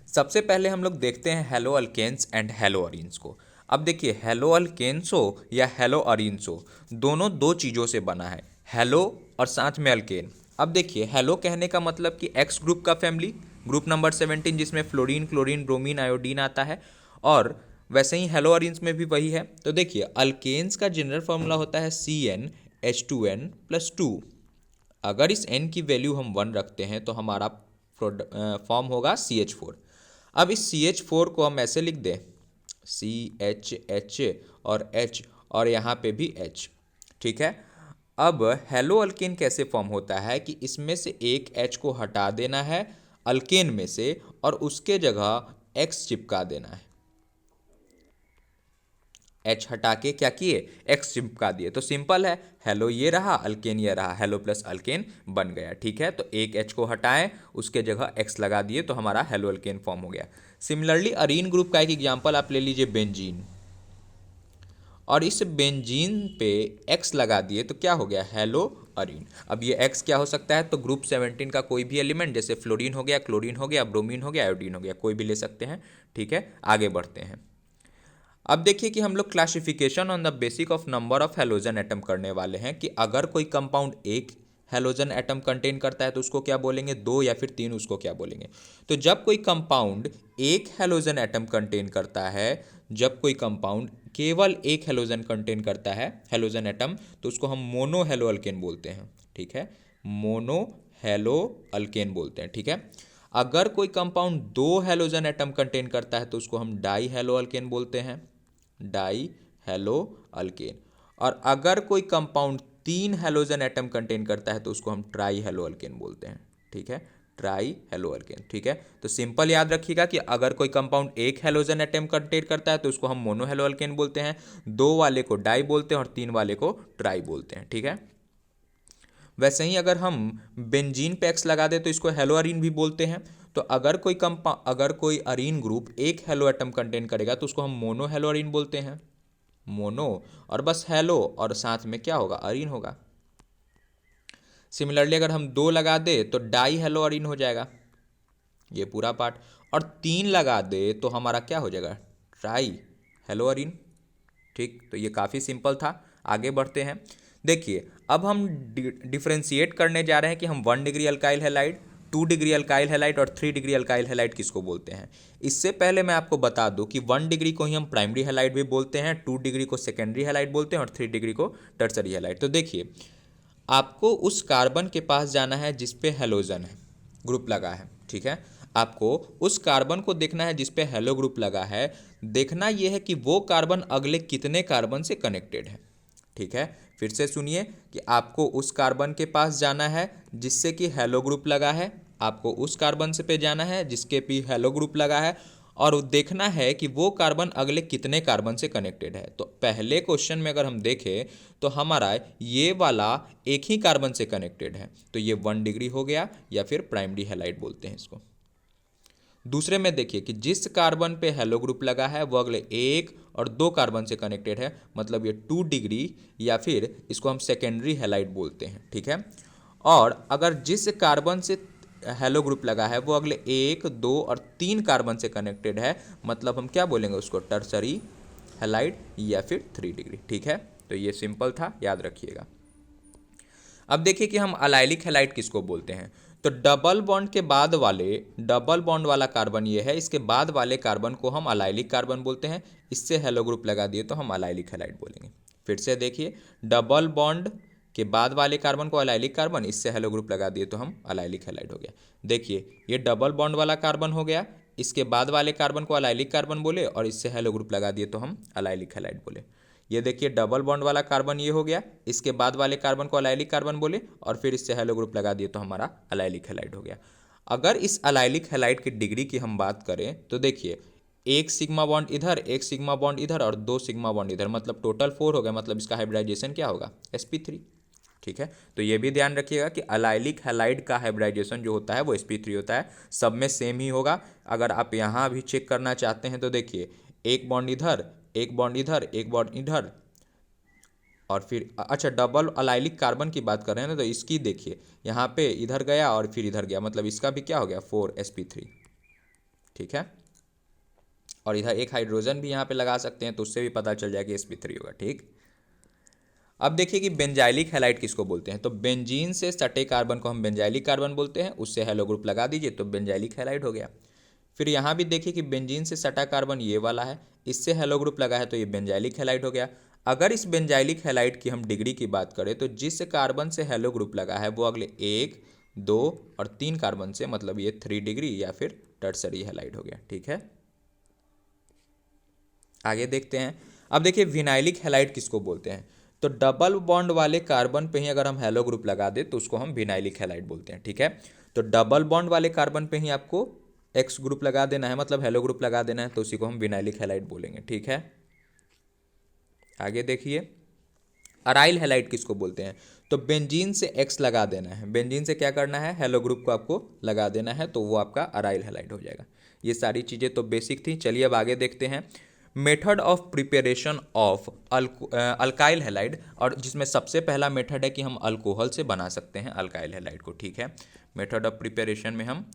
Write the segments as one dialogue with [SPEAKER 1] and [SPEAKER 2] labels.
[SPEAKER 1] सबसे पहले हम लोग देखते हैं halo alkanes and halo arenes को। अब देखिए हेलो अल्केन्स हो या हेलो अरीन्स हो, दोनों दो चीज़ों से बना है, हेलो और साथ में अल्केन। अब देखिए हेलो कहने का मतलब कि एक्स ग्रुप का फैमिली, ग्रुप नंबर 17 जिसमें फ्लोरीन क्लोरीन ब्रोमीन आयोडीन आता है, और वैसे ही हेलो अरीन्स में भी वही है। तो देखिए अल्केन्स का जनरल फॉर्मूला होता है CnH2n+2। अगर इस n की वैल्यू हम 1 रखते हैं तो हमारा फॉर्म होगा CH4। अब इस CH4 को हम ऐसे लिख दें, CH और H, और यहाँ पे भी H। ठीक है। अब हेलो अल्केन कैसे फॉर्म होता है कि इसमें से एक H को हटा देना है अल्केन में से और उसके जगह X चिपका देना है। एच हटा के क्या किए, एक्स चिपका दिए। तो सिंपल है, हेलो ये रहा, अल्केन ये रहा, हेलो प्लस अल्केन बन गया। ठीक है, तो एक एच को हटाएं, उसके जगह एक्स लगा दिए, तो हमारा हेलो अल्केन फॉर्म हो गया। सिमिलरली अरीन ग्रुप का एक एग्जांपल आप ले लीजिए, बेंजीन, और इस बेंजीन पे एक्स लगा दिए तो क्या हो गया, हेलो अरीन। अब ये एक्स क्या हो सकता है, तो ग्रुप 17 का कोई भी एलिमेंट, जैसे फ्लोरीन हो गया, क्लोरीन हो गया, ब्रोमीन हो गया, आयोडीन हो गया, कोई भी ले सकते हैं। ठीक है, आगे बढ़ते हैं। अब देखिए कि हम लोग classification on the basic of number of halogen atom करने वाले हैं कि अगर कोई कंपाउंड एक हेलोजन एटम कंटेन करता है तो उसको क्या बोलेंगे, दो या फिर तीन, उसको क्या बोलेंगे। तो जब कोई कंपाउंड एक हेलोजन एटम कंटेन करता है, जब कोई कंपाउंड केवल एक हेलोजन कंटेन करता है, हेलोजन एटम, तो उसको हम मोनो हेलो अल्केन बोलते हैं। ठीक है, मोनो हेलो अल्केन बोलते हैं। ठीक है। अगर कोई कंपाउंड दो हेलोजन एटम कंटेन करता है तो उसको हम डाई हेलो अल्केन बोलते हैं, डाई हेलो अल्केन। और अगर कोई कंपाउंड तीन हेलोजन एटम कंटेन करता है तो उसको हम ट्राई हेलो अल्केन बोलते हैं। ठीक है, ट्राई हेलो अल्केन। ठीक है, तो सिंपल याद रखिएगा कि अगर कोई कंपाउंड एक हेलोजन एटम कंटेन करता है तो उसको हम मोनो हेलो अल्केन बोलते हैं, दो वाले को डाई बोलते हैं और तीन वाले को ट्राई बोलते हैं। ठीक है। वैसे ही अगर हम बेंजीन पे एक्स लगा दे तो इसको हेलो अरीन भी बोलते हैं। तो अगर कोई अरीन ग्रुप एक हेलो एटम कंटेन करेगा तो उसको हम मोनो हेलो अरीन बोलते हैं, मोनो, और बस हेलो और साथ में क्या होगा, अरीन होगा। सिमिलरली अगर हम दो लगा दे तो डाई हेलो अरीन हो जाएगा, ये पूरा पार्ट, और तीन लगा दे तो हमारा क्या हो जाएगा, ट्राई हेलो अरीन। ठीक, तो ये काफ़ी सिंपल था। आगे बढ़ते हैं। देखिए अब हम डिफ्रेंशिएट करने जा रहे हैं कि हम 1 degree alkyl halide, 2 degree alkyl halide और 3 डिग्री अल्काइल हैलाइड किसको बोलते हैं। इससे पहले मैं आपको बता दूं कि 1 डिग्री को ही हम प्राइमरी हैलाइड भी बोलते हैं, 2 डिग्री को सेकेंडरी हैलाइड बोलते हैं और 3 डिग्री को टर्सरी हैलाइड। तो देखिए आपको उस कार्बन के पास जाना है जिस पे हेलोजन है, ग्रुप लगा है। ठीक है, आपको उस कार्बन को देखना है जिस पे हेलो ग्रुप लगा है। देखना यह है कि वो कार्बन अगले कितने कार्बन से कनेक्टेड है। ठीक है, फिर से सुनिए कि आपको उस कार्बन के पास जाना है जिससे कि हेलो ग्रुप लगा है, आपको उस कार्बन से पे जाना है जिसके पे हेलो ग्रुप लगा है, और देखना है कि वो कार्बन अगले कितने कार्बन से कनेक्टेड है। तो पहले क्वेश्चन में अगर हम देखें तो हमारा ये वाला एक ही कार्बन से कनेक्टेड है, तो ये 1 डिग्री हो गया या फिर प्राइमरी हैलाइड बोलते हैं इसको। दूसरे में देखिए कि जिस कार्बन पे हेलो ग्रुप लगा है वो अगले एक और दो कार्बन से कनेक्टेड है, मतलब ये 2 डिग्री या फिर इसको हम सेकेंडरी हैलाइड बोलते हैं। ठीक है, और अगर जिस कार्बन से हेलो ग्रुप लगा है वो अगले एक दो और तीन कार्बन से कनेक्टेड है, मतलब हम क्या बोलेंगे उसको, टर्सरी हैलाइड या फिर 3 डिग्री। ठीक है, तो ये सिंपल था, याद रखिएगा। अब देखिए कि हम अलाइलिक हैलाइड किसको बोलते हैं। तो डबल बॉन्ड के बाद वाले, डबल बॉन्ड वाला कार्बन ये है, इसके बाद वाले कार्बन को हम अलाइलिक कार्बन बोलते हैं। इससे हेलो ग्रुप लगा दिए तो हम अलाइलिक हैलाइड बोलेंगे। फिर से देखिए, डबल बॉन्ड के बाद वाले कार्बन को अलाइलिक कार्बन, इससे हेलो ग्रुप लगा दिए तो हम अलाइलिक हैलाइड हो गया। देखिए ये डबल बॉन्ड वाला कार्बन हो गया, इसके बाद वाले कार्बन को अलाइलिक कार्बन बोले और इससे हेलो ग्रुप लगा दिए तो हम अलाइलिक हैलाइड बोले। ये देखिए डबल बॉन्ड वाला कार्बन ये हो गया, इसके बाद वाले कार्बन को अलाइलिक कार्बन बोले और फिर इससे हेलो ग्रुप लगा दिए तो हमारा अलाइलिक हैलाइड हो गया। अगर इस अलाइलिक हैलाइड की डिग्री की हम बात करें तो देखिए एक सिग्मा बॉन्ड इधर, एक सिग्मा बॉन्ड इधर और दो सिग्मा बॉन्ड इधर, मतलब टोटल 4 हो गया, मतलब इसका हाइब्रिडाइजेशन क्या होगा, sp3। ठीक है, तो ये भी ध्यान रखिएगा कि अलाइलिक हैलाइड का हाइब्रिडाइजेशन जो होता है वो sp3 होता है, सब में सेम ही होगा। अगर आप यहाँ भी चेक करना चाहते हैं तो देखिए एक बॉन्ड इधर, एक बॉन्ड इधर, एक बॉन्ड इधर, और फिर अच्छा डबल अलाइलिक कार्बन की बात कर रहे हैं ना, तो इसकी देखिए यहाँ पे इधर गया और फिर इधर गया, मतलब इसका भी क्या हो गया 4sp3। ठीक है। और इधर एक हाइड्रोजन भी यहाँ पे लगा सकते हैं, तो उससे भी पता चल जाएगा sp3 होगा, ठीक। अब देखिए कि बेंजाइलिक हैलाइड किसको बोलते हैं, तो बेंजीन से सटे कार्बन को हम बेंजाइलिक कार्बन बोलते हैं, उससे हेलो ग्रुप लगा दीजिए तो बेंजाइलिक हैलाइड हो गया। फिर यहाँ भी देखिए कि बेंजीन से सटा कार्बन ये वाला है, इससे हेलो ग्रुप लगा है तो ये बेंजाइलिक हैलाइड हो गया। अगर इस बेंजाइलिक हैलाइड की हम डिग्री की बात करें तो जिस कार्बन से हेलो ग्रुप लगा है वो अगले 1, 2 और 3 कार्बन से, मतलब ये 3 डिग्री या फिर टर्सरी हैलाइड हो गया, ठीक है। आगे देखते हैं। अब देखिए विनाइलिक हैलाइड किसको बोलते हैं, तो डबल बॉन्ड वाले कार्बन पे ही अगर हम हेलो ग्रुप लगा दे तो उसको हम विनाइलिक हैलाइड बोलते हैं, ठीक है। तो डबल बॉन्ड वाले कार्बन पे ही आपको एक्स ग्रुप लगा देना है, मतलब हेलो ग्रुप लगा देना है, तो उसी को हम विनाइलिक हैलाइड बोलेंगे, ठीक है। आगे देखिए अराइल हैलाइड किसको बोलते हैं, तो बेंजीन से एक्स लगा देना है, बेंजीन से क्या करना है, हेलो ग्रुप को आपको लगा देना है, तो वो आपका अराइल हैलाइड हो जाएगा। ये सारी चीज़ें तो बेसिक थी। चलिए अब आगे देखते हैं method of preparation of alkyl halide, और जिसमें सबसे पहला मेथड है कि हम अल्कोहल से बना सकते हैं अल्काइल हैलाइड को, ठीक है। मेथड ऑफ प्रिपरेशन में हम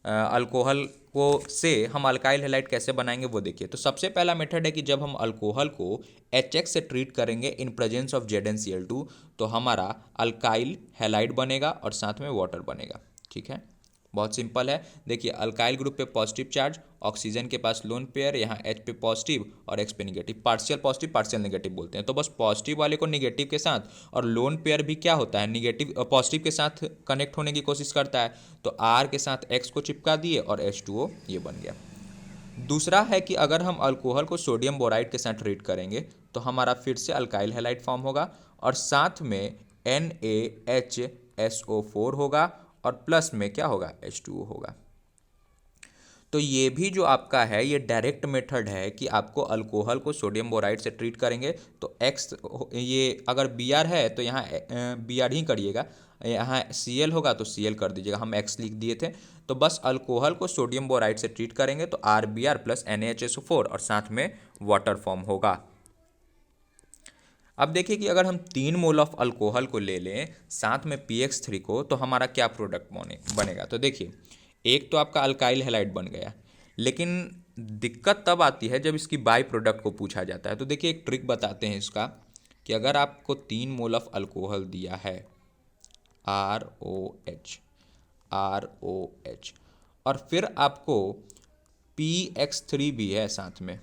[SPEAKER 1] अल्कोहल को से हम अल्काइल हैलाइड कैसे बनाएंगे वो देखिए। तो सबसे पहला मेथड है कि जब हम अल्कोहल को HX से ट्रीट करेंगे इन प्रेजेंस ऑफ ZnCl2 तो हमारा अल्काइल हैलाइड बनेगा और साथ में वाटर बनेगा, ठीक है। बहुत सिंपल है। देखिए अल्काइल ग्रुप पे पॉजिटिव चार्ज, ऑक्सीजन के पास लोन पेयर, यहाँ H पे पॉजिटिव और X पे negative, partial positive partial negative बोलते हैं। तो बस पॉजिटिव वाले को निगेटिव के साथ, और लोन पेयर भी क्या होता है, निगेटिव पॉजिटिव के साथ कनेक्ट होने की कोशिश करता है, तो R के साथ X को चिपका दिए और H2O ये बन गया। दूसरा है कि अगर हम अल्कोहल को सोडियम बोराइड के साथ ट्रीट करेंगे तो हमारा फिर से अल्काइल हैलाइड फॉर्म होगा और साथ में NaHSO4 होगा और प्लस में क्या होगा, H2O होगा। तो ये भी जो आपका है ये डायरेक्ट मेथड है कि आपको अल्कोहल को सोडियम बोराइड से ट्रीट करेंगे तो X, ये अगर Br है तो यहाँ Br ही करिएगा, यहाँ Cl होगा तो Cl कर दीजिएगा, हम X लिख दिए थे। तो बस अल्कोहल को सोडियम बोराइड से ट्रीट करेंगे तो RBr प्लस NaHSO4 और साथ में वाटर फॉर्म होगा। अब देखिए कि अगर हम 3 मोल ऑफ अल्कोहल को ले लें साथ में PX3 को तो हमारा क्या प्रोडक्ट बनेगा। तो देखिए एक तो आपका अल्काइल हैलाइड बन गया, लेकिन दिक्कत तब आती है जब इसकी बाई प्रोडक्ट को पूछा जाता है। तो देखिए एक ट्रिक बताते हैं इसका कि अगर आपको 3 मोल ऑफ अल्कोहल दिया है ROH और फिर आपको PX3 भी है साथ में,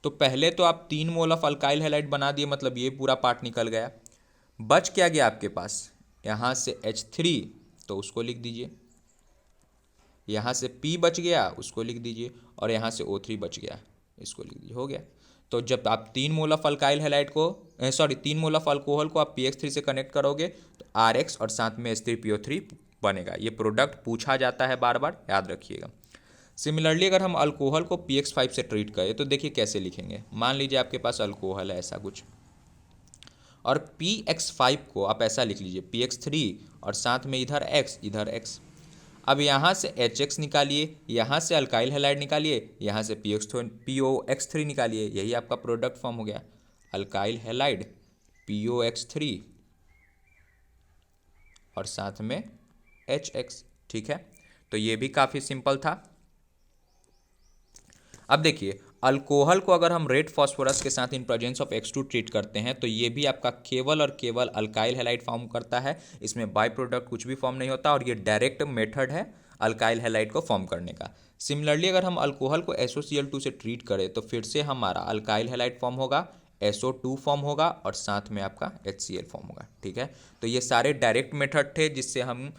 [SPEAKER 1] तो पहले तो आप 3 मोल ऑफ अल्काइल हैलाइड बना दिए, मतलब ये पूरा पार्ट निकल गया। बच क्या गया आपके पास, यहाँ से H3 तो उसको लिख दीजिए, यहाँ से P बच गया उसको लिख दीजिए और यहाँ से O3 बच गया इसको लिख दीजिए, हो गया। तो जब आप 3 मोल ऑफ अल्काइल हैलाइड को 3 मोल ऑफ अल्कोहल को आप PX3 से कनेक्ट करोगे तो RX और साथ में H3PO3 बनेगा। ये प्रोडक्ट पूछा जाता है बार बार, याद रखिएगा। सिमिलरली अगर हम अल्कोहल को PX5 से ट्रीट करें तो देखिए कैसे लिखेंगे। मान लीजिए आपके पास अल्कोहल है ऐसा कुछ और PX5 को आप ऐसा लिख लीजिए PX3 और साथ में इधर X। अब यहाँ से HX निकालिए, यहाँ से अल्काइल हैलाइड निकालिए, यहाँ से POX3 निकालिए, यही आपका प्रोडक्ट फॉर्म हो गया अल्काइल हैलाइड POX3 और साथ में HX, ठीक है। तो ये भी काफ़ी सिंपल था। अब देखिए अल्कोहल को अगर हम रेड फास्फोरस के साथ in presence of X2 treat करते हैं तो ये भी आपका केवल और केवल अल्काइल हैलाइड फॉर्म करता है, इसमें बाय प्रोडक्ट कुछ भी फॉर्म नहीं होता और ये डायरेक्ट मेथड है अल्काइल हैलाइड को फॉर्म करने का। सिमिलरली अगर हम अल्कोहल को SOCl2 से ट्रीट करें तो फिर से हमारा अल्काइल हैलाइड फॉर्म होगा, SO2 फॉर्म होगा और साथ में आपका HCl फॉर्म होगा, ठीक है। तो ये सारे डायरेक्ट मेथड थे जिससे हम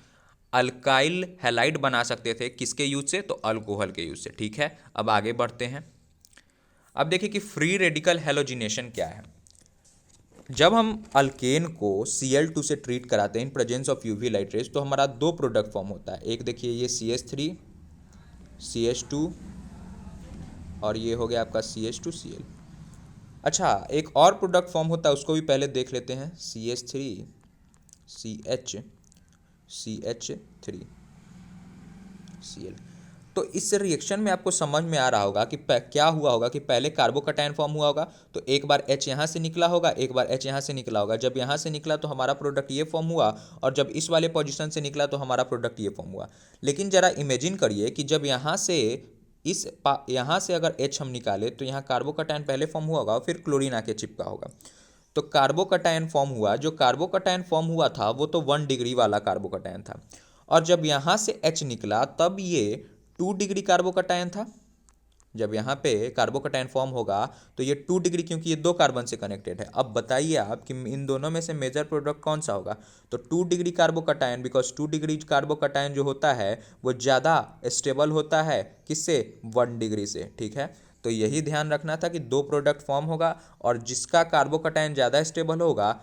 [SPEAKER 1] अल्काइल हैलाइड बना सकते थे, किसके यूज से, तो अल्कोहल के यूज से, ठीक है। अब आगे बढ़ते हैं। अब देखिए कि फ्री रेडिकल हैलोजिनेशन क्या है। जब हम अल्केन को Cl2 से ट्रीट कराते हैं in presence of UV light rays तो हमारा 2 प्रोडक्ट फॉर्म होता है। एक देखिए ये CH3 CH2 और ये हो गया आपका CH2Cl। अच्छा एक और प्रोडक्ट फॉर्म होता है उसको भी पहले देख लेते हैं, CH3 CH CH3Cl। तो इस रिएक्शन में आपको समझ में आ रहा होगा कि क्या हुआ होगा कि पहले कार्बोकैटायन फॉर्म हुआ होगा, तो एक बार H यहाँ से निकला होगा, एक बार H यहाँ से निकला होगा। जब यहाँ से निकला तो हमारा प्रोडक्ट ये फॉर्म हुआ, और जब इस वाले पोजीशन से निकला तो हमारा प्रोडक्ट ये फॉर्म हुआ। लेकिन जरा इमेजिन करिए कि जब यहाँ से यहाँ से अगर H हम निकाले तो यहाँ कार्बोकैटायन पहले फॉर्म हुआ होगा और फिर क्लोरीन आके चिपका होगा, तो कार्बोकैटायन फॉर्म हुआ। जो कार्बोकैटायन फॉर्म हुआ था वो तो 1 डिग्री वाला कार्बोकैटायन था, और जब यहाँ से H निकला तब ये 2 डिग्री कार्बोकैटायन था। जब यहाँ पे कार्बोकैटायन फॉर्म होगा तो ये 2 डिग्री, क्योंकि ये 2 कार्बन से कनेक्टेड है। अब बताइए आप कि इन दोनों में से मेजर प्रोडक्ट कौन सा होगा? तो 2 degree carbocation, because 2 degree carbocation जो होता है वो ज़्यादा स्टेबल होता है किससे? 1 डिग्री से। ठीक है, तो यही ध्यान रखना था कि 2 प्रोडक्ट फॉर्म होगा, और जिसका कार्बोकैटायन ज़्यादा स्टेबल होगा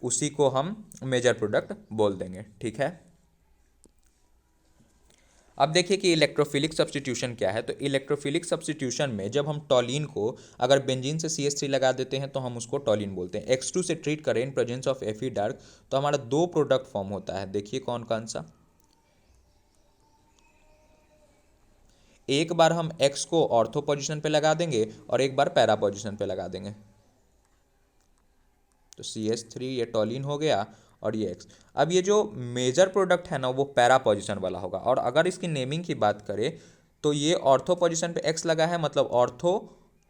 [SPEAKER 1] उसी को हम मेजर प्रोडक्ट बोल देंगे। ठीक है, अब देखिए कि इलेक्ट्रोफिलिक सब्स्टिट्यूशन क्या है। तो इलेक्ट्रोफिलिक सब्स्टिट्यूशन में जब हम टॉलिन को अगर बेंजीन से CH3 लगा देते हैं तो हम उसको टॉलिन बोलते हैं। X2 से ट्रीट करें in presence of Fe dark तो हमारा 2 प्रोडक्ट फॉर्म होता है। देखिए कौन कौन सा। एक बार हम X को ऑर्थो पोजिशन पे लगा देंगे और एक बार पैरा पोजिशन पे लगा देंगे, तो CH3 ये टॉलिन हो गया और ये X। अब ये जो मेजर प्रोडक्ट है ना वो पैरा पोजीशन वाला होगा, और अगर इसकी नेमिंग की बात करें तो ये ऑर्थो पोजीशन पे X लगा है, मतलब ऑर्थो,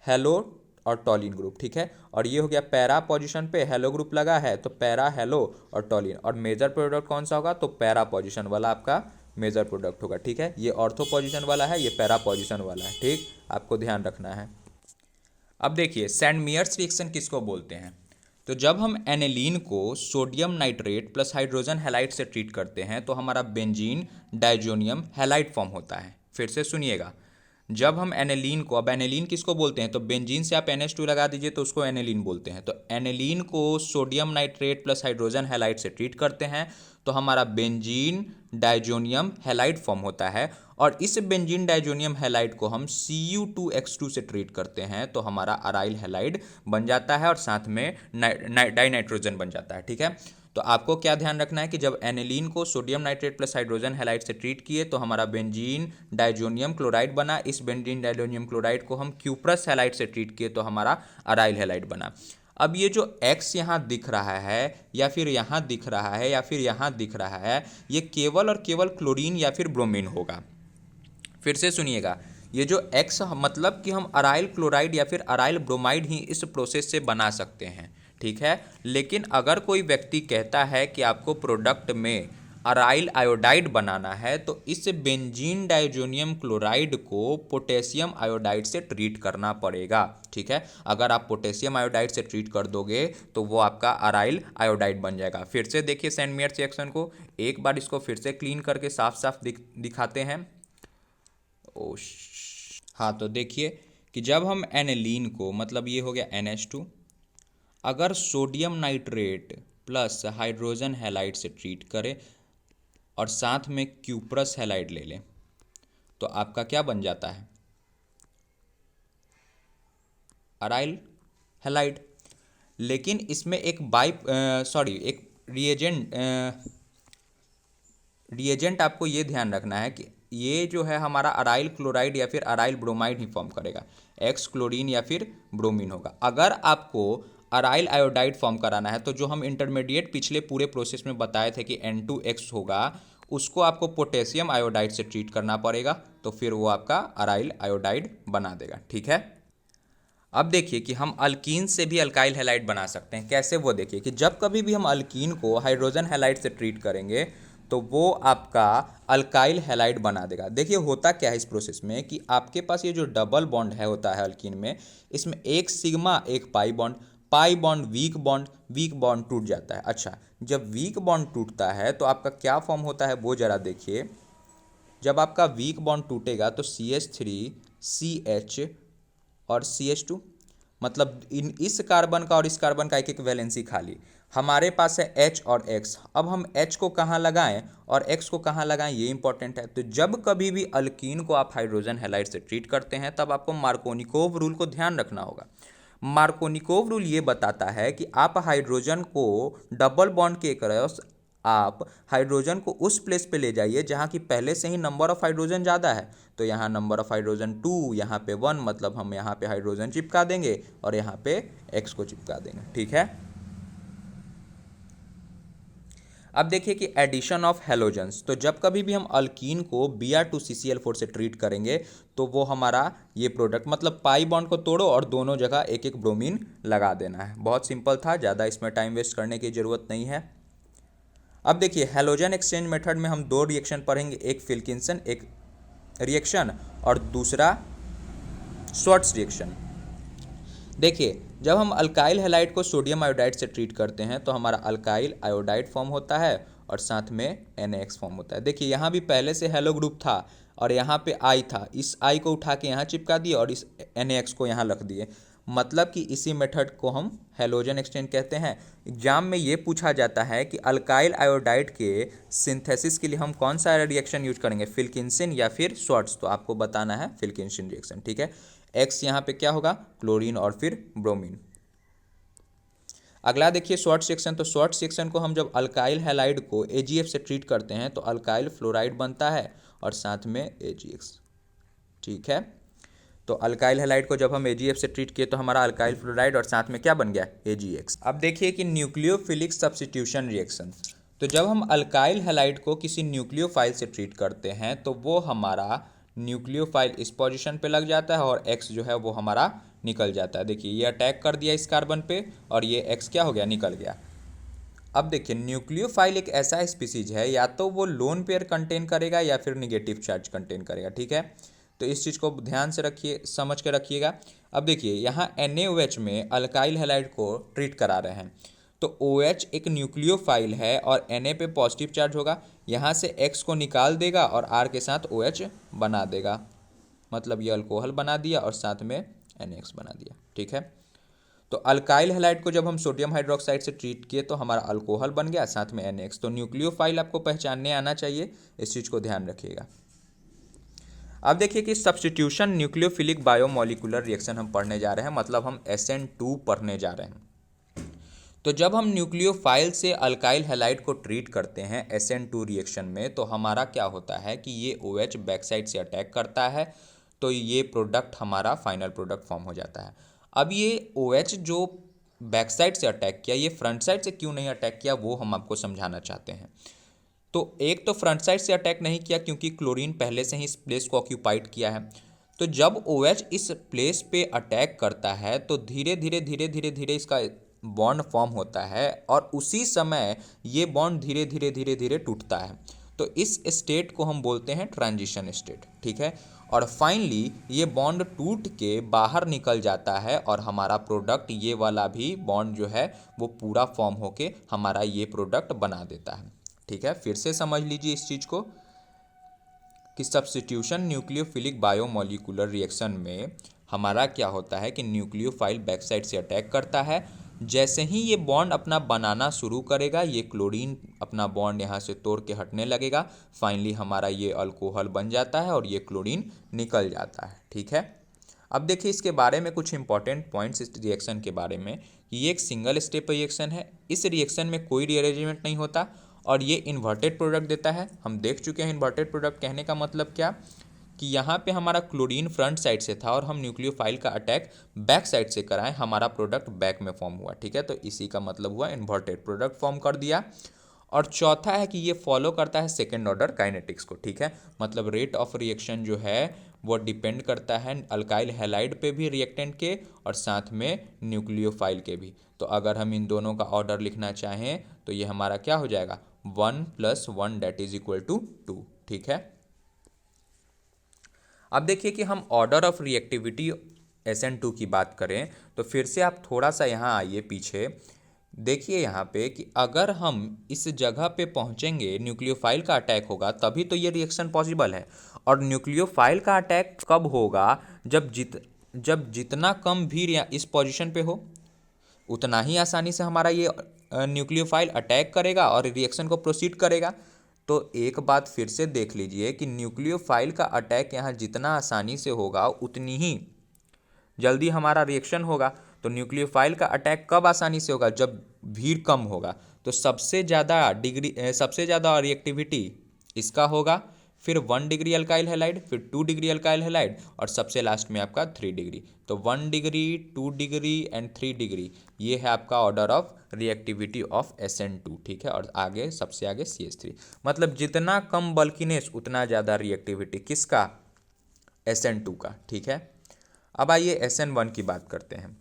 [SPEAKER 1] हेलो और टॉलिन ग्रुप। ठीक है, और ये हो गया पैरा पोजीशन पे हेलो ग्रुप लगा है तो पैरा, हेलो और टॉलिन। और मेजर प्रोडक्ट कौन सा होगा? तो पैरा पोजीशन वाला आपका मेजर प्रोडक्ट होगा। ठीक है, ये ऑर्थो पोजीशन वाला है, ये पैरा पोजीशन वाला है। ठीक, आपको ध्यान रखना है। अब देखिए सैंडमेयर्स रिएक्शन किसको बोलते हैं? तो जब हम एनेलीन को sodium nitrate plus hydrogen halide से ट्रीट करते हैं तो हमारा बेंजीन डाइजोनियम हैलाइड फॉर्म होता है। फिर से सुनिएगा, जब हम एनेलीन को, अब एनेलीन किसको बोलते हैं? तो बेंजीन से आप NH2 लगा दीजिए तो उसको एनेलीन बोलते हैं। तो एनेलीन को sodium nitrate plus hydrogen halide से ट्रीट करते हैं तो हमारा बेंजीन डाइजोनियम हैलाइड फॉर्म होता है, और इस बेंजीन डाइजोनियम हैलाइड को हम Cu2X2 से ट्रीट करते हैं तो हमारा अराइल हैलाइड बन जाता है और साथ में डाई नाइट्रोजन बन जाता है। ठीक है, तो आपको क्या ध्यान रखना है कि जब एनिलीन को sodium nitrate plus hydrogen halide से ट्रीट किए तो हमारा बेंजीन डाइजोनियम क्लोराइड बना। इस बेंजीन डाइजोनियम क्लोराइड को हम क्यूप्रस हैलाइड से ट्रीट किए तो हमारा अराइल हैलाइड बना। अब ये जो X यहाँ दिख रहा है या फिर यहाँ दिख रहा है या फिर यहाँ दिख रहा है, ये केवल और केवल क्लोरीन या फिर ब्रोमीन होगा। फिर से सुनिएगा, ये जो X मतलब कि हम अराइल क्लोराइड या फिर अराइल ब्रोमाइड ही इस प्रोसेस से बना सकते हैं। ठीक है, लेकिन अगर कोई व्यक्ति कहता है कि आपको प्रोडक्ट में अराइल आयोडाइड बनाना है तो इस बेंजीन डाइजोनियम क्लोराइड को पोटेशियम आयोडाइड से ट्रीट करना पड़ेगा। ठीक है, अगर आप पोटेशियम आयोडाइड से ट्रीट कर दोगे तो वो आपका अराइल आयोडाइड बन जाएगा। फिर से देखिए सैंडमेयर्स रिएक्शन को, एक बार इसको फिर से क्लीन करके साफ साफ दिखाते हैं। हाँ, तो देखिए कि जब हम एनेलीन को, मतलब ये हो गया NH2, अगर sodium nitrate plus hydrogen halide से ट्रीट करें और साथ में क्यूप्रस हैलाइड ले लें तो आपका क्या बन जाता है? Aryl halide. लेकिन इसमें एक एक रिएजेंट आपको ये ध्यान रखना है कि ये जो है हमारा अराइल क्लोराइड या फिर अराइल ब्रोमाइड ही फॉर्म करेगा, X क्लोरीन या फिर ब्रोमीन होगा। अगर आपको अराइल आयोडाइड फॉर्म कराना है तो जो हम इंटरमीडिएट पिछले पूरे प्रोसेस में बताए थे कि N2X होगा, उसको आपको पोटेशियम आयोडाइड से ट्रीट करना पड़ेगा, तो फिर वो आपका अराइल आयोडाइड बना देगा। ठीक है, अब देखिए कि हम अल्कीन से भी अल्काइल हैलाइड बना सकते हैं। कैसे, वो देखिए कि जब कभी भी हम अल्कीन को हाइड्रोजन हैलाइड से ट्रीट करेंगे तो वो आपका अल्काइल हैलाइड बना देगा। देखिए होता क्या है इस प्रोसेस में कि आपके पास ये जो डबल बॉन्ड है होता है अल्कीन में, इसमें एक सिग्मा एक पाई बॉन्ड वीक बॉन्ड टूट जाता है। अच्छा, जब वीक बॉन्ड टूटता है तो आपका क्या फॉर्म होता है वो जरा देखिए। जब आपका वीक बॉन्ड टूटेगा तो CH3 CH और CH2, मतलब इस कार्बन का और इस कार्बन का एक एक वैलेंसी खाली। हमारे पास है H और X। अब हम H को कहाँ लगाएं और X को कहाँ लगाएं, ये इंपॉर्टेंट है। तो जब कभी भी अल्कीन को आप हाइड्रोजन हैलाइड से ट्रीट करते हैं तब आपको मार्कोनिकोव रूल को ध्यान रखना होगा। मार्कोनिकोव रूल ये बताता है कि आप हाइड्रोजन को डबल बॉन्ड के क्रॉस आप हाइड्रोजन को उस प्लेस पे ले जाइए जहाँ की पहले से ही नंबर ऑफ हाइड्रोजन ज़्यादा है। तो यहाँ नंबर ऑफ हाइड्रोजन 2, यहाँ पे 1, मतलब हम यहाँ पे हाइड्रोजन चिपका देंगे और यहाँ पे X को चिपका देंगे। ठीक है। अब देखिए कि एडिशन ऑफ हेलोजन्स, तो जब कभी भी हम अल्कीन को Br2CCl4 से ट्रीट करेंगे तो वो हमारा ये प्रोडक्ट, मतलब पाई बॉन्ड को तोड़ो और दोनों जगह एक एक ब्रोमीन लगा देना है। बहुत सिंपल था, ज़्यादा इसमें टाइम वेस्ट करने की ज़रूरत नहीं है। अब देखिए हेलोजन एक्सचेंज मेथड में हम दो रिएक्शन पढ़ेंगे, एक विल्किंसन एक रिएक्शन और दूसरा श्वार्ट्ज रिएक्शन। देखिए जब हम अल्काइल हैलाइड को सोडियम आयोडाइड से ट्रीट करते हैं तो हमारा अल्काइल आयोडाइड फॉर्म होता है और साथ में NaX फॉर्म होता है। देखिए यहाँ भी पहले से हेलो ग्रुप था और यहाँ पे I था, इस I को उठा के यहाँ चिपका दिए और इस NaX को यहाँ रख दिए, मतलब कि इसी मेथड को हम हेलोजन एक्सचेंज कहते हैं। एग्जाम में ये पूछा जाता है कि अल्काइल आयोडाइड के सिंथेसिस के लिए हम कौन सा रिएक्शन यूज करेंगे, विल्किंसन या फिर श्वार्ट्ज, तो आपको बताना है विल्किंसन रिएक्शन। ठीक है। X यहाँ पे क्या होगा, क्लोरीन और फिर ब्रोमीन। अगला देखिए श्वार्ट्ज रिएक्शन, तो श्वार्ट्ज रिएक्शन को हम जब अल्काइल हैलाइड को AgF से ट्रीट करते हैं तो अल्काइल फ्लोराइड बनता है और साथ में AgX। ठीक है। तो अल्काइल हैलाइड को जब हम AgF से ट्रीट किए तो हमारा अल्काइल फ्लोराइड और साथ में क्या बन गया, AgX। अब देखिए कि न्यूक्लियोफिलिक सब्स्टिट्यूशन रिएक्शन, तो जब हम अल्काइल हैलाइड को किसी न्यूक्लियोफाइल से ट्रीट करते हैं तो वो हमारा न्यूक्लियोफाइल इस पोजीशन पे लग जाता है और X जो है वो हमारा निकल जाता है। देखिए ये अटैक कर दिया इस कार्बन पे और ये X क्या हो गया, निकल गया। अब देखिए न्यूक्लियोफाइल एक ऐसा स्पीसीज है, या तो वो लोन पेयर कंटेन करेगा या फिर निगेटिव चार्ज कंटेन करेगा। ठीक है। तो इस चीज़ को ध्यान से रखिए, समझ के रखिएगा। अब देखिए यहाँ NaOH में अल्काइल हैलाइड को ट्रीट करा रहे हैं तो OH एक न्यूक्लियोफाइल है और Na पे पॉजिटिव चार्ज होगा, यहाँ से X को निकाल देगा और R के साथ OH बना देगा, मतलब ये अल्कोहल बना दिया और साथ में NaX बना दिया। ठीक है। तो अल्काइल हैलाइड को जब हम सोडियम हाइड्रोक्साइड से ट्रीट किए तो हमारा अल्कोहल बन गया, साथ में NaX। तो न्यूक्लियोफाइल आपको पहचानने आना चाहिए, इस चीज़ को ध्यान रखिएगा। अब देखिए कि सब्स्टिट्यूशन न्यूक्लियोफिलिक बायोमोलिकुलर रिएक्शन हम पढ़ने जा रहे हैं, मतलब हम SN2 पढ़ने जा रहे हैं। तो जब हम न्यूक्लियोफाइल से अल्काइल हैलाइड को ट्रीट करते हैं SN2 रिएक्शन में तो हमारा क्या होता है कि ये OH बैक साइड से अटैक करता है, तो ये प्रोडक्ट हमारा फाइनल प्रोडक्ट फॉर्म हो जाता है। अब ये OH जो बैक साइड से अटैक किया, ये फ्रंट साइड से क्यों नहीं अटैक किया वो हम आपको समझाना चाहते हैं। तो एक तो फ्रंट साइड से अटैक नहीं किया क्योंकि क्लोरीन पहले से ही इस प्लेस को ऑक्यूपाइड किया है। तो जब OH इस प्लेस पे अटैक करता है तो धीरे धीरे धीरे धीरे धीरे इसका बॉन्ड फॉर्म होता है और उसी समय ये बॉन्ड धीरे धीरे धीरे धीरे टूटता है। तो इस स्टेट को हम बोलते हैं ट्रांजिशन स्टेट। ठीक है। और फाइनली ये बॉन्ड टूट के बाहर निकल जाता है और हमारा प्रोडक्ट ये वाला भी बॉन्ड जो है वो पूरा फॉर्म होके हमारा ये प्रोडक्ट बना देता है। ठीक है। फिर से समझ लीजिए इस चीज़ को कि सब्स्टिट्यूशन न्यूक्लियोफिलिक बायोमोलिकुलर रिएक्शन में हमारा क्या होता है कि न्यूक्लियोफाइल बैक साइड से अटैक करता है, जैसे ही ये बॉन्ड अपना बनाना शुरू करेगा ये क्लोरीन अपना बॉन्ड यहाँ से तोड़ के हटने लगेगा, फाइनली हमारा ये अल्कोहल बन जाता है और ये क्लोरीन निकल जाता है। ठीक है। अब देखिए इसके बारे में कुछ इंपॉर्टेंट पॉइंट्स इस रिएक्शन के बारे में कि ये एक सिंगल स्टेप रिएक्शन है, इस रिएक्शन में कोई रीअरेंजमेंट नहीं होता और ये इन्वर्टेड प्रोडक्ट देता है। हम देख चुके हैं इन्वर्टेड प्रोडक्ट कहने का मतलब क्या, कि यहाँ पे हमारा क्लोरीन फ्रंट साइड से था और हम न्यूक्लियोफाइल का अटैक बैक साइड से कराएं, हमारा प्रोडक्ट बैक में फॉर्म हुआ। ठीक है। तो इसी का मतलब हुआ इन्वर्टेड प्रोडक्ट फॉर्म कर दिया। और चौथा है कि ये फॉलो करता है सेकेंड ऑर्डर काइनेटिक्स को। ठीक है। मतलब रेट ऑफ रिएक्शन जो है वो डिपेंड करता है अल्काइल हैलाइड पे भी रिएक्टेंट के और साथ में न्यूक्लियोफाइल के भी। तो अगर हम इन दोनों का ऑर्डर लिखना चाहें तो ये हमारा क्या हो जाएगा, 1 + 1 दैट इज इक्वल टू 2। ठीक है। अब देखिए कि हम ऑर्डर ऑफ रिएक्टिविटी SN2 की बात करें तो फिर से आप थोड़ा सा यहाँ आइए पीछे, देखिए यहाँ पे कि अगर हम इस जगह पे पहुँचेंगे न्यूक्लियोफाइल का अटैक होगा तभी तो ये रिएक्शन पॉसिबल है। और न्यूक्लियोफाइल का अटैक कब होगा, जब जितना कम भीड़ इस पोजीशन पे हो उतना ही आसानी से हमारा ये न्यूक्लियोफाइल अटैक करेगा और रिएक्शन को प्रोसीड करेगा। तो एक बात फिर से देख लीजिए कि न्यूक्लियोफाइल का अटैक यहाँ जितना आसानी से होगा उतनी ही जल्दी हमारा रिएक्शन होगा। तो न्यूक्लियोफाइल का अटैक कब आसानी से होगा, जब भीड़ कम होगा। तो सबसे ज़्यादा रिएक्टिविटी इसका होगा, फिर 1 डिग्री अल्काइल हैलाइड, फिर 2 डिग्री अल्काइल हैलाइड, और सबसे लास्ट में आपका 3 डिग्री। तो 1 डिग्री, 2 डिग्री एंड 3 डिग्री, ये है आपका order of reactivity of SN2, ठीक है। और आगे सबसे आगे CH3, मतलब जितना कम बल्कीनेस उतना ज़्यादा रिएक्टिविटी किसका, SN2 का, ठीक है। अब आइए SN1 की बात करते हैं।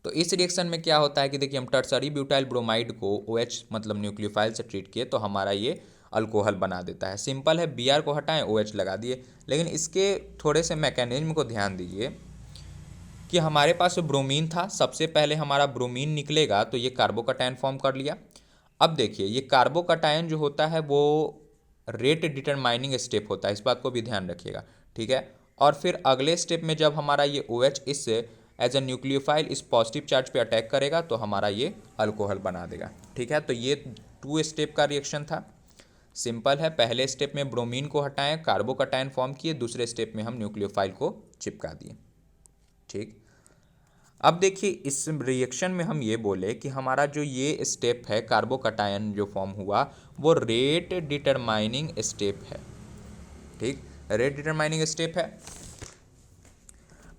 [SPEAKER 1] तो इस रिएक्शन में क्या होता है कि देखिए हम टर्सरी ब्यूटाइल ब्रोमाइड को OH मतलब न्यूक्लियोफाइल से ट्रीट किए तो हमारा ये अल्कोहल बना देता है। सिंपल है, Br को हटाएं, OH लगा दिए। लेकिन इसके थोड़े से मैकेनिज्म को ध्यान दीजिए कि हमारे पास ब्रोमीन था, सबसे पहले हमारा ब्रोमीन निकलेगा तो ये कार्बोकटायन फॉर्म कर लिया। अब देखिए ये कार्बोकटायन जो होता है वो रेट डिटरमाइनिंग स्टेप होता है, इस बात को भी ध्यान रखिएगा, ठीक है। और फिर अगले स्टेप में जब हमारा ये OH इस एज ए न्यूक्लियोफाइल इस पॉजिटिव चार्ज पे अटैक करेगा तो हमारा ये अल्कोहल बना देगा, ठीक है। तो ये 2 स्टेप का रिएक्शन था, सिंपल है। पहले स्टेप में ब्रोमीन को हटाएं, कार्बोकटायन फॉर्म किए, दूसरे स्टेप में हम न्यूक्लियोफाइल को चिपका दिए, ठीक। अब देखिए इस रिएक्शन में हम ये बोले कि हमारा जो ये स्टेप है कार्बोकटायन जो फॉर्म हुआ वो रेट डिटरमाइनिंग स्टेप है, ठीक, रेट डिटरमाइनिंग स्टेप है।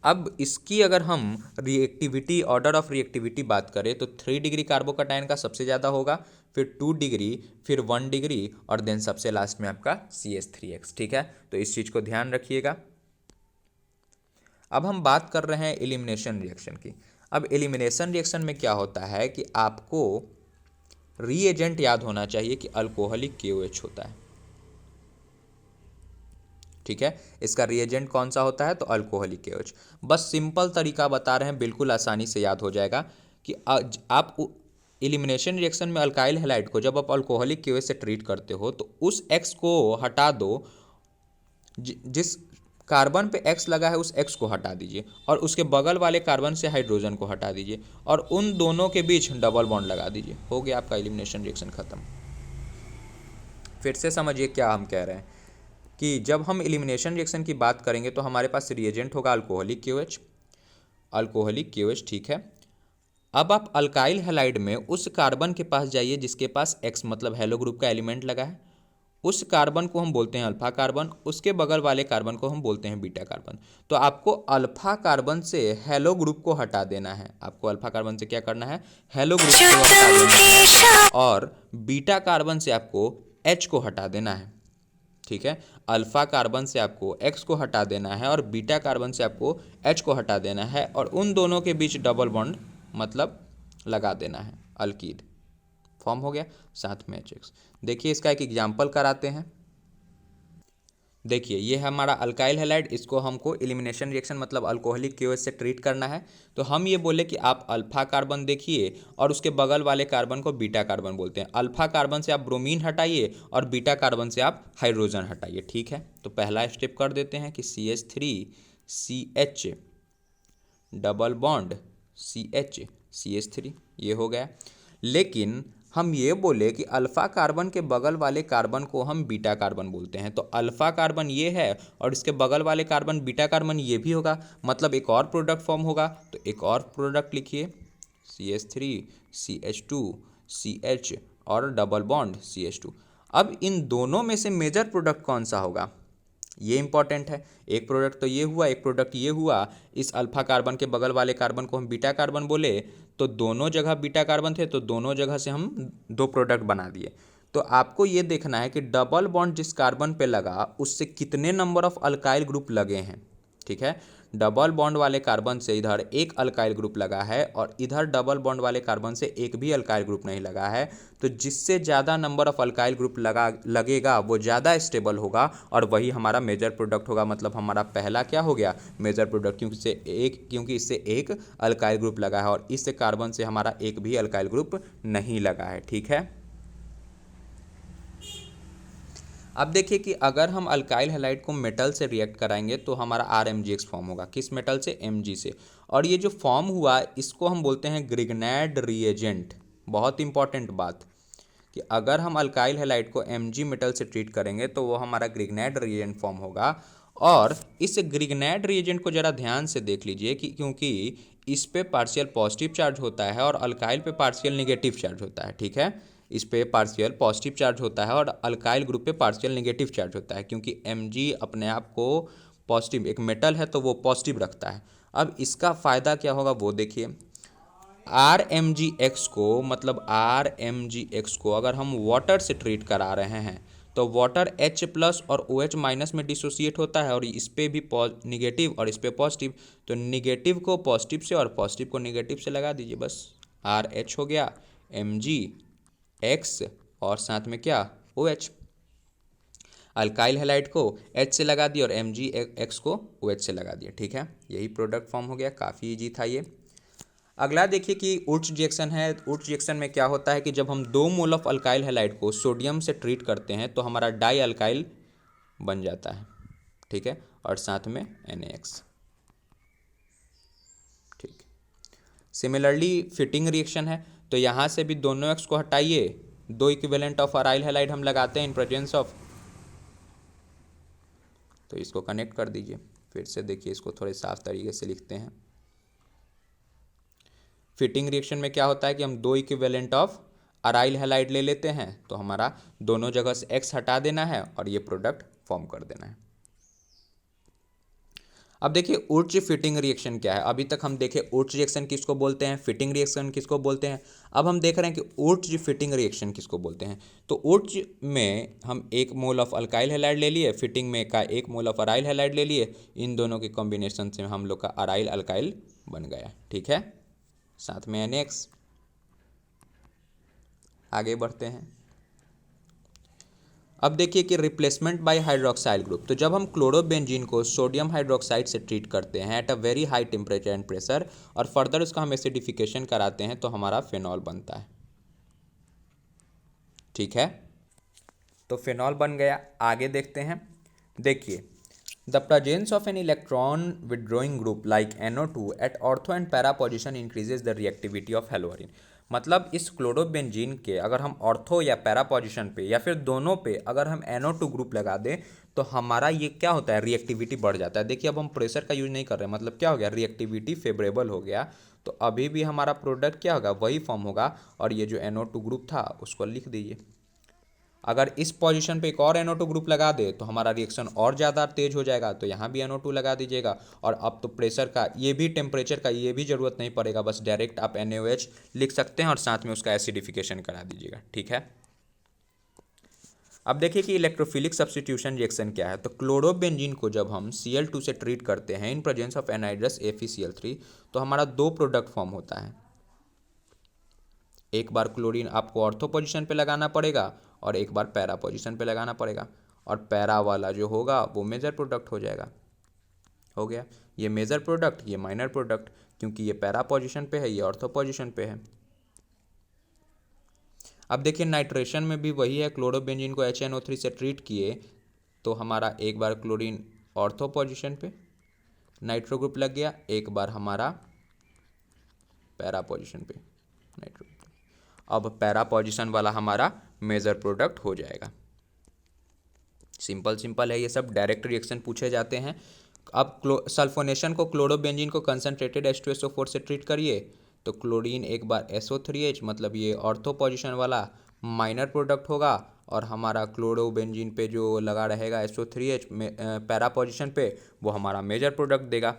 [SPEAKER 1] अब इसकी अगर हम रिएक्टिविटी, ऑर्डर ऑफ रिएक्टिविटी बात करें तो 3 डिग्री कार्बोकटायन का सबसे ज़्यादा होगा, फिर 2 डिग्री, फिर 1 डिग्री, और देन सबसे लास्ट में आपका CH3X, ठीक है। तो इस चीज़ को ध्यान रखिएगा। अब हम बात कर रहे हैं एलिमिनेशन रिएक्शन की। अब एलिमिनेशन रिएक्शन में क्या होता है कि आपको रीएजेंट याद होना चाहिए कि अल्कोहलिक KOH होता है, ठीक है। इसका रिएजेंट कौन सा होता है, तो अल्कोहलिक KOH। बस सिंपल तरीका बता रहे हैं, बिल्कुल आसानी से याद हो जाएगा कि आप एलिमिनेशन रिएक्शन में अल्काइल हैलाइड को जब आप अल्कोहलिक KOH से ट्रीट करते हो तो उस X को हटा दो, जिस कार्बन पे X लगा है उस X को हटा दीजिए, और उसके बगल वाले कार्बन से हाइड्रोजन को हटा दीजिए, और उन दोनों के बीच डबल बॉन्ड लगा दीजिए, हो गया आपका एलिमिनेशन रिएक्शन खत्म। फिर से समझिए क्या हम कह रहे हैं कि जब हम एलिमिनेशन रिएक्शन की बात करेंगे तो हमारे पास रिएजेंट होगा अल्कोहलिक KOH, ठीक है। अब आप अल्काइल हैलाइड में उस कार्बन के पास जाइए जिसके पास X मतलब हेलो ग्रुप का एलिमेंट लगा है, उस कार्बन को हम बोलते हैं अल्फा कार्बन, उसके बगल वाले कार्बन को हम बोलते हैं बीटा कार्बन। तो आपको अल्फा कार्बन से हेलो ग्रुप को हटा देना है, आपको अल्फा कार्बन से क्या करना है, हेलो ग्रुप को हटा देना है, और बीटा कार्बन से आपको H को हटा देना है, ठीक है। अल्फा कार्बन से आपको X को हटा देना है और बीटा कार्बन से आपको H को हटा देना है, और उन दोनों के बीच डबल बॉन्ड मतलब लगा देना है, अल्कीड फॉर्म हो गया, साथ में HX। देखिए इसका एक एग्जाम्पल कराते हैं। देखिए ये है हमारा अल्काइल हैलाइड, इसको हमको एलिमिनेशन रिएक्शन मतलब अल्कोहलिक KOH से ट्रीट करना है। तो हम ये बोले कि आप अल्फा कार्बन देखिए और उसके बगल वाले कार्बन को बीटा कार्बन बोलते हैं। अल्फा कार्बन से आप ब्रोमीन हटाइए और बीटा कार्बन से आप हाइड्रोजन हटाइए, ठीक है। तो पहला स्टेप कर देते हैं कि CH3CH डबल बॉन्ड CH3, ये हो गया। लेकिन हम ये बोले कि अल्फा कार्बन के बगल वाले कार्बन को हम बीटा कार्बन बोलते हैं, तो अल्फा कार्बन ये है और इसके बगल वाले कार्बन बीटा कार्बन ये भी होगा, मतलब एक और प्रोडक्ट फॉर्म होगा। तो एक और प्रोडक्ट लिखिए, CH3CH2CH और डबल बॉन्ड CH2। अब इन दोनों में से मेजर प्रोडक्ट कौन सा होगा, ये इंपॉर्टेंट है। एक प्रोडक्ट तो ये हुआ, एक प्रोडक्ट ये हुआ। इस अल्फा कार्बन के बगल वाले कार्बन को हम बीटा कार्बन बोले, तो दोनों जगह बीटा कार्बन थे, तो दोनों जगह से हम 2 प्रोडक्ट बना दिए। तो आपको ये देखना है कि डबल बॉन्ड जिस कार्बन पे लगा उससे कितने नंबर ऑफ अल्काइल ग्रुप लगे हैं, ठीक है। डबल बॉन्ड वाले कार्बन से इधर एक अल्काइल ग्रुप लगा है और इधर डबल बॉन्ड वाले कार्बन से एक भी अल्काइल ग्रुप नहीं लगा है। तो जिससे ज़्यादा नंबर ऑफ अल्काइल ग्रुप लगेगा वो ज़्यादा स्टेबल होगा और वही हमारा मेजर प्रोडक्ट होगा। मतलब हमारा पहला क्या हो गया, मेजर प्रोडक्ट, क्योंकि इससे एक अल्काइल ग्रुप लगा है और इस कार्बन से हमारा एक भी अल्काइल ग्रुप नहीं लगा है, ठीक है। अब देखिए कि अगर हम अल्काइल हैलाइड को मेटल से रिएक्ट कराएंगे तो हमारा RMgX फॉर्म होगा। किस मेटल से, Mg से। और ये जो फॉर्म हुआ इसको हम बोलते हैं ग्रिग्नैड रिएजेंट। बहुत इंपॉर्टेंट बात कि अगर हम अल्काइल हैलाइड को Mg मेटल से ट्रीट करेंगे तो वो हमारा ग्रिग्नैड रिएजेंट फॉर्म होगा। और इस ग्रिग्नार्ड रिएजेंट को ज़रा ध्यान से देख लीजिए कि क्योंकि इस पे पार्शियल पॉजिटिव चार्ज होता है और अल्काइल पे पार्शियल नेगेटिव चार्ज होता है, ठीक है। इस पे पार्शियल पॉजिटिव चार्ज होता है और अल्काइल ग्रुप पे पार्शियल नेगेटिव चार्ज होता है, क्योंकि Mg अपने आप को पॉजिटिव, एक मेटल है तो वो पॉजिटिव रखता है। अब इसका फ़ायदा क्या होगा वो देखिए, RMgX को, मतलब RMgX को अगर हम वाटर से ट्रीट करा रहे हैं तो वाटर H प्लस और OH माइनस में डिसोसिएट होता है और इस पे भी निगेटिव और इस पे पॉजिटिव, तो निगेटिव को पॉजिटिव से और पॉजिटिव को निगेटिव से लगा दीजिए, बस RH हो गया MgX और साथ में क्या OH। अल्काइल हैलाइड को H से लगा दिया और MgX को OH से लगा दिया, ठीक है। यही प्रोडक्ट फॉर्म हो गया, काफ़ी ईजी था ये। अगला देखिए कि उर्ट्ज रिएक्शन है। उर्ट्ज रिएक्शन में क्या होता है कि जब हम 2 मोल ऑफ अल्काइल हैलाइड को सोडियम से ट्रीट करते हैं तो हमारा डाई अल्काइल बन जाता है, ठीक है, और साथ में NaX, ठीक। सिमिलरली फिटिंग रिएक्शन है, तो यहाँ से भी दोनों एक्स को हटाइए, 2 इक्विवेलेंट ऑफ अराइल हैलाइड हम लगाते हैं इन प्रेजेंस ऑफ, तो इसको कनेक्ट कर दीजिए। फिर से देखिए, इसको थोड़े साफ तरीके से लिखते हैं। फिटिंग रिएक्शन में क्या होता है कि हम 2 इक्विवेलेंट ऑफ अराइल हैलाइड ले लेते हैं, तो हमारा दोनों जगह से एक्स हटा देना है और ये प्रोडक्ट फॉर्म कर देना है। अब देखिए उर्ज फिटिंग रिएक्शन क्या है। अभी तक हम देखे उर्ज रिएक्शन किसको बोलते हैं, फिटिंग रिएक्शन किसको बोलते हैं। अब हम देख रहे हैं कि उर्ज फिटिंग रिएक्शन किसको बोलते हैं। तो उर्ज में हम 1 मोल ऑफ अल्काइल हैलाइड ले लिए, फिटिंग में का 1 मोल ऑफ अराइल हैलाइड ले लिए, इन दोनों के कॉम्बिनेशन से हम लोग का अराइल अल्काइल बन गया, ठीक है, साथ में NaX। आगे बढ़ते हैं। अब देखिए कि रिप्लेसमेंट बाय हाइड्रोक्साइल ग्रुप। तो जब हम क्लोरोबेंजीन को सोडियम हाइड्रोक्साइड से ट्रीट करते हैं at a very high temperature and pressure और फर्दर उसका हम एसिडिफिकेशन कराते हैं तो हमारा फेनॉल बनता है, ठीक है। तो फेनॉल बन गया। आगे देखते हैं। देखिए, the presence of an electron withdrawing group like NO2 at ortho and para position increases the reactivity of haloarene. मतलब इस क्लोरोबेंजीन के अगर हम ऑर्थो या पैरा पोजिशन पे या फिर दोनों पे अगर हम NO2 ग्रुप लगा दें तो हमारा ये क्या होता है, रिएक्टिविटी बढ़ जाता है। देखिए अब हम प्रेशर का यूज नहीं कर रहे, मतलब क्या हो गया, रिएक्टिविटी फेवरेबल हो गया, तो अभी भी हमारा प्रोडक्ट क्या होगा, वही फॉर्म होगा। और ये जो NO2 ग्रुप था उसको लिख दीजिए। अगर इस पोजीशन पे एक और NO2 ग्रुप लगा दे तो हमारा रिएक्शन और ज़्यादा तेज हो जाएगा, तो यहाँ भी NO2 लगा दीजिएगा। और अब तो प्रेशर का ये भी, टेम्परेचर का ये भी ज़रूरत नहीं पड़ेगा, बस डायरेक्ट आप NaOH लिख सकते हैं और साथ में उसका एसिडिफिकेशन करा दीजिएगा, ठीक है। अब देखिए कि इलेक्ट्रोफिलिक सब्स्टिट्यूशन रिएक्शन क्या है। तो क्लोरोबेंजीन को जब हम Cl2 से ट्रीट करते हैं in presence of anhydrous FeCl3 तो हमारा 2 प्रोडक्ट फॉर्म होता है। एक बार क्लोरीन आपको ऑर्थो पोजीशन पे लगाना पड़ेगा और एक बार पैरा पोजीशन पे लगाना पड़ेगा, और पैरा वाला जो होगा वो मेजर प्रोडक्ट हो जाएगा। हो गया, ये मेजर प्रोडक्ट, ये माइनर प्रोडक्ट, क्योंकि ये पैरा पोजीशन पे है, ये ऑर्थो पोजीशन पे है। अब देखिए नाइट्रेशन में भी वही है, क्लोरोबेंजीन को HNO3 से ट्रीट किए तो हमारा एक बार क्लोरीन ऑर्थो पोजीशन पे नाइट्रो ग्रुप लग गया, एक बार हमारा पैरा पोजीशन पे नाइट्रो। अब पैरा पोजीशन वाला हमारा मेजर प्रोडक्ट हो जाएगा। सिंपल है ये सब, डायरेक्ट रिएक्शन पूछे जाते हैं। अब सल्फोनेशन को, क्लोरोबेंजीन को कंसनट्रेटेड H2SO4 से ट्रीट करिए तो क्लोरीन एक बार SO3H, मतलब ये ऑर्थो पोजीशन वाला माइनर प्रोडक्ट होगा, और हमारा क्लोरोबेंजीन पे जो लगा रहेगा SO3H में पैरा पोजीशन पे, वो हमारा मेजर प्रोडक्ट देगा।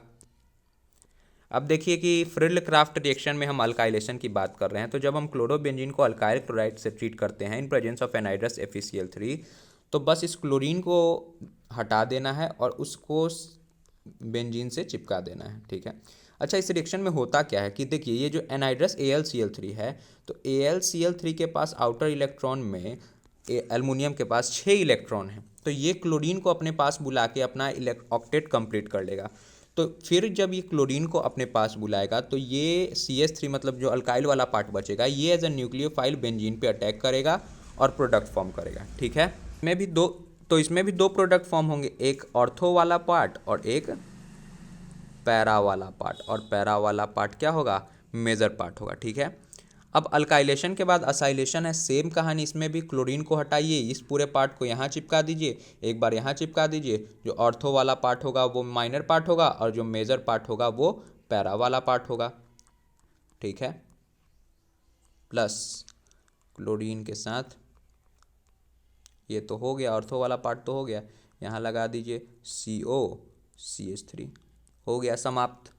[SPEAKER 1] अब देखिए कि फ्रिल क्राफ्ट रिएक्शन में हम अल्काइलेशन की बात कर रहे हैं। तो जब हम क्लोरोबेंजीन को अल्काइल क्लोराइड से ट्रीट करते हैं in presence of anhydrous FeCl3 तो बस इस क्लोरीन को हटा देना है और उसको बेंजीन से चिपका देना है, ठीक है। अच्छा, इस रिएक्शन में होता क्या है कि देखिए ये जो एनहाइड्रस AlCl3 है, तो AlCl3 के पास आउटर इलेक्ट्रॉन में एल्युमिनियम के पास 6 इलेक्ट्रॉन हैं, तो ये क्लोरीन को अपने पास बुला के अपना ऑक्टेट कंप्लीट कर लेगा। तो फिर जब ये क्लोरीन को अपने पास बुलाएगा तो ये CH3, मतलब जो अल्काइल वाला पार्ट बचेगा, ये एज अ न्यूक्लियोफाइल बेंजीन पे अटैक करेगा और प्रोडक्ट फॉर्म करेगा, ठीक है। इसमें भी दो प्रोडक्ट फॉर्म होंगे, एक ऑर्थो वाला पार्ट और एक पैरा वाला पार्ट, और पैरा वाला पार्ट क्या होगा, मेजर पार्ट होगा, ठीक है। अब अल्काइलेशन के बाद असाइलेशन है, सेम कहानी, इसमें भी क्लोरीन को हटाइए, इस पूरे पार्ट को यहाँ चिपका दीजिए, एक बार यहाँ चिपका दीजिए, जो ऑर्थो वाला पार्ट होगा वो माइनर पार्ट होगा और जो मेजर पार्ट होगा वो पैरा वाला पार्ट होगा। ठीक है, प्लस क्लोरीन के साथ ये तो हो गया, ऑर्थो वाला पार्ट तो हो गया, यहाँ लगा दीजिए CO CH3, हो गया समाप्त।